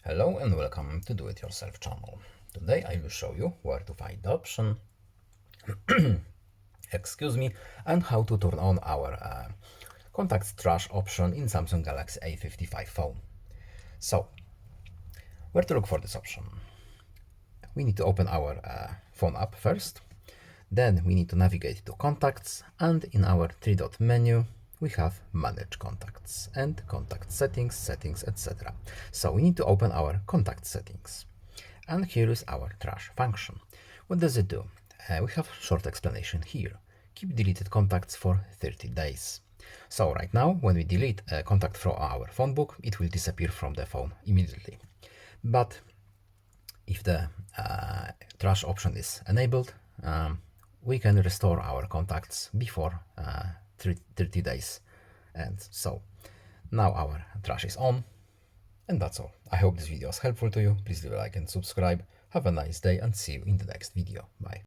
Hello and welcome to Do It Yourself channel. Today I will show you where to find the option and how to turn on our contacts trash option in Samsung Galaxy A55 phone. So, where to look for this option? We need to open our phone app first. Then we need to navigate to contacts, and in our three-dot menu we have manage contacts and contact settings, etc. So we need to open our contact settings. And here is our trash function. What does it do? We have short explanation here. Keep deleted contacts for 30 days. So right now, when we delete a contact from our phone book, it will disappear from the phone immediately. But if the trash option is enabled, we can restore our contacts before 30 days. And so now our trash is on. And that's all. I hope this video was helpful to you. Please leave a like and subscribe. Have a nice day and see you in the next video. Bye.